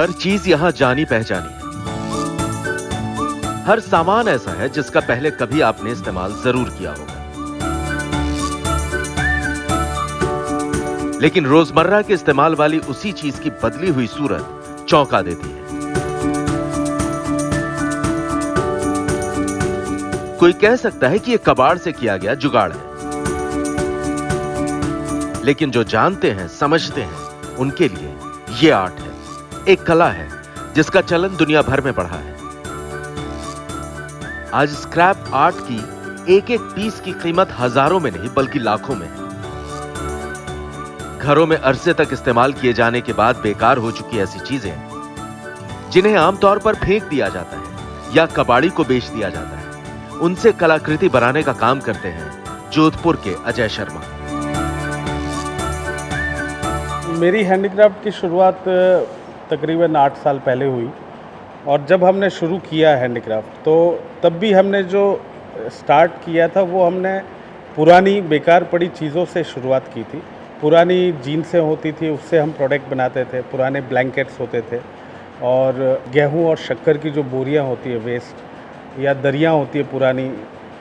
हर चीज यहाँ जानी पहचानी है। हर सामान ऐसा है जिसका पहले कभी आपने इस्तेमाल जरूर किया होगा, लेकिन रोजमर्रा के इस्तेमाल वाली उसी चीज की बदली हुई सूरत चौंका देती है। कोई कह सकता है कि यह कबाड़ से किया गया जुगाड़ है, लेकिन जो जानते हैं, समझते हैं, उनके लिए यह आर्ट है, एक कला है जिसका चलन दुनिया भर में बढ़ा है। आज स्क्रैप आर्ट की एक एक पीस की कीमत हजारों में नहीं बल्कि लाखों में है। घरों में अरसे तक इस्तेमाल किए जाने के बाद बेकार हो चुकी ऐसी चीजें जिन्हें आमतौर पर फेंक दिया जाता है या कबाड़ी को बेच दिया जाता है, उनसे कलाकृति बनाने का काम करते हैं जोधपुर के अजय शर्मा। मेरी हैंडीक्राफ्ट की शुरुआत तकरीबन 8 साल पहले हुई, और जब हमने शुरू किया हैंडीक्राफ्ट तो तब भी हमने जो स्टार्ट किया था वो हमने पुरानी बेकार पड़ी चीज़ों से शुरुआत की थी। पुरानी जीन्सें होती थी, उससे हम प्रोडक्ट बनाते थे, पुराने ब्लैंकेट्स होते थे, और गेहूं और शक्कर की जो बोरियां होती है वेस्ट, या दरियां होती है पुरानी,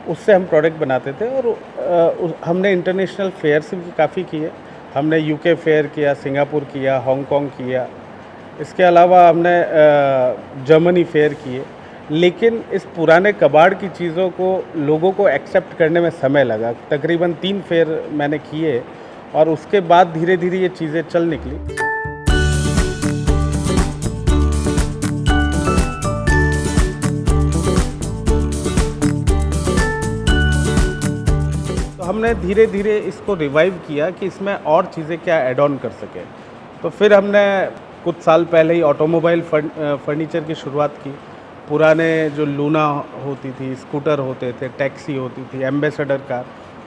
उससे हम प्रोडक्ट बनाते थे। और हमने इंटरनेशनल फेयर्स भी काफ़ी किए। हमने यूके फेयर किया, सिंगापुर किया, हांगकांग किया, इसके अलावा हमने जर्मनी फेयर किए। लेकिन इस पुराने कबाड़ की चीज़ों को लोगों को एक्सेप्ट करने में समय लगा। तकरीबन 3 फेयर मैंने किए, और उसके बाद धीरे धीरे ये चीज़ें चल निकली। तो हमने धीरे धीरे इसको रिवाइव किया कि इसमें और चीज़ें क्या ऐड ऑन कर सकें। तो फिर हमने कुछ साल पहले ही ऑटोमोबाइल फर्नीचर की शुरुआत की। पुराने जो लूना होती थी, स्कूटर होते थे, टैक्सी होती थी, एम्बेसडर कार,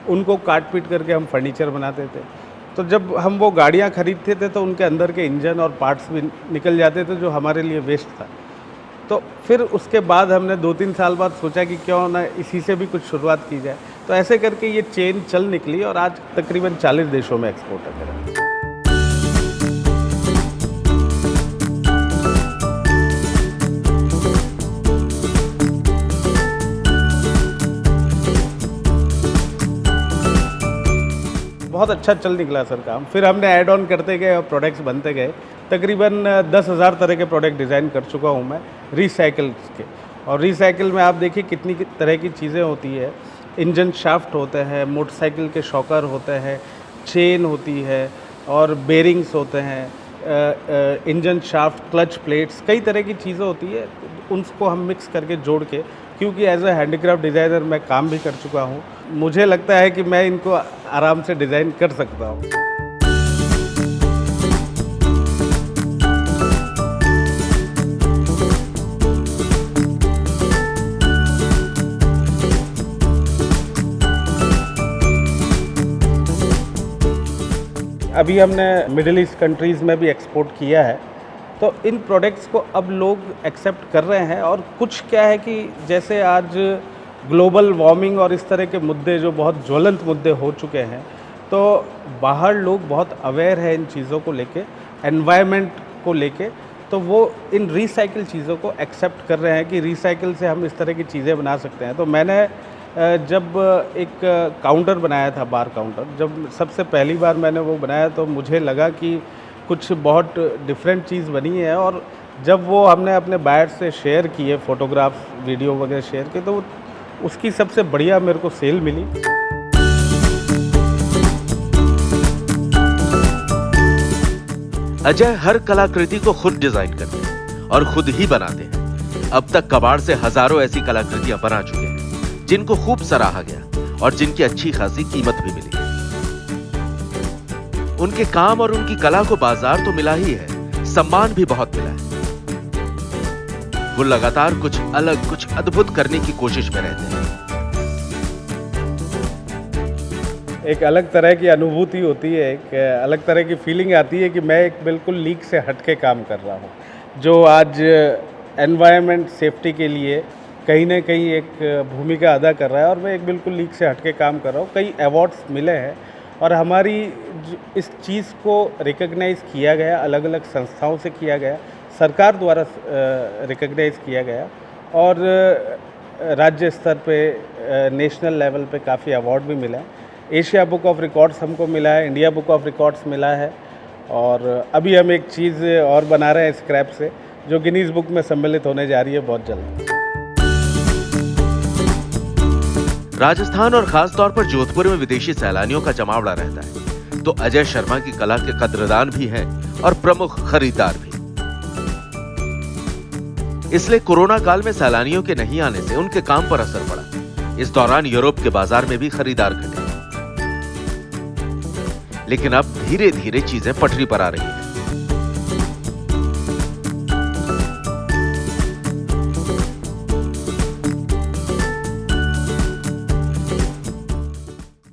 उनको काट पीट करके हम फर्नीचर बनाते थे। तो जब हम वो गाड़ियाँ खरीदते थे तो उनके अंदर के इंजन और पार्ट्स भी निकल जाते थे जो हमारे लिए वेस्ट था। तो फिर उसके बाद हमने 2-3 साल बाद सोचा कि क्यों ना इसी से भी कुछ शुरुआत की जाए। तो ऐसे करके ये चेन चल निकली, और आज तकरीबन 40 देशों में एक्सपोर्ट है मेरा। बहुत अच्छा चल निकला सर काम। फिर हमने ऐड ऑन करते गए और प्रोडक्ट्स बनते गए। तकरीबन 10,000 तरह के प्रोडक्ट डिज़ाइन कर चुका हूँ मैं रिसाइकल्स के। और रिसाइकिल में आप देखिए कितनी तरह की चीज़ें होती है। इंजन शाफ्ट होते हैं, मोटरसाइकिल के शॉकर होते हैं, चेन होती है, और बेरिंग्स होते हैं, इंजन शाफ्ट, क्लच प्लेट्स, कई तरह की चीज़ें होती है। उनको हम मिक्स करके जोड़ के, क्योंकि एज अ हैंडीक्राफ्ट डिज़ाइनर मैं काम भी कर चुका हूँ, मुझे लगता है कि मैं इनको आराम से डिज़ाइन कर सकता हूँ। अभी हमने मिडिल ईस्ट कंट्रीज़ में भी एक्सपोर्ट किया है। तो इन प्रोडक्ट्स को अब लोग एक्सेप्ट कर रहे हैं। और कुछ क्या है कि जैसे आज ग्लोबल वार्मिंग और इस तरह के मुद्दे जो बहुत ज्वलंत मुद्दे हो चुके हैं, तो बाहर लोग बहुत अवेयर है इन चीज़ों को लेके, एनवायरनमेंट को लेके। तो वो इन रिसाइकिल चीज़ों को एक्सेप्ट कर रहे हैं कि रिसाइकिल से हम इस तरह की चीज़ें बना सकते हैं। तो मैंने जब एक काउंटर बनाया था, बार काउंटर, जब सबसे पहली बार मैंने वो बनाया तो मुझे लगा कि कुछ बहुत डिफरेंट चीज़ बनी है। और जब वो हमने अपने बायर से शेयर किए, फ़ोटोग्राफ, वीडियो वगैरह शेयर किए, तो उसकी सबसे बढ़िया मेरे को सेल मिली। अजय हर कलाकृति को खुद डिजाइन करते हैं और खुद ही बनाते हैं। अब तक कबाड़ से हजारों ऐसी कलाकृतियां बना चुके हैं जिनको खूब सराहा गया और जिनकी अच्छी खासी कीमत भी मिली। उनके काम और उनकी कला को बाजार तो मिला ही है, सम्मान भी बहुत मिला है। वो लगातार कुछ अलग, कुछ अद्भुत करने की कोशिश में रहते हैं। एक अलग तरह की अनुभूति होती है, एक अलग तरह की फीलिंग आती है कि मैं एक बिल्कुल लीक से हट के काम कर रहा हूँ, जो आज एनवायरनमेंट सेफ्टी के लिए कहीं ना कहीं एक भूमिका अदा कर रहा है। और मैं एक बिल्कुल लीक से हट के काम कर रहा हूँ। कई अवार्ड्स मिले हैं और हमारी इस चीज़ को रिकॉग्नाइज़ किया गया, अलग अलग संस्थाओं से किया गया, सरकार द्वारा रिकग्नाइज किया गया और राज्य स्तर पे नेशनल लेवल पे काफ़ी अवार्ड भी मिला है। एशिया बुक ऑफ रिकॉर्ड्स हमको मिला है, इंडिया बुक ऑफ रिकॉर्ड्स मिला है और अभी हम एक चीज़ और बना रहे हैं स्क्रैप से जो गिनीज बुक में सम्मिलित होने जा रही है बहुत जल्द। राजस्थान और खास तौर पर जोधपुर में विदेशी सैलानियों का जमावड़ा रहता है, तो अजय शर्मा की कला के कद्रदान भी हैं और प्रमुख खरीदार भी। इसलिए कोरोना काल में सैलानियों के नहीं आने से उनके काम पर असर पड़ा। इस दौरान यूरोप के बाजार में भी खरीदार घटे, लेकिन अब धीरे धीरे चीजें पटरी पर आ रही हैं।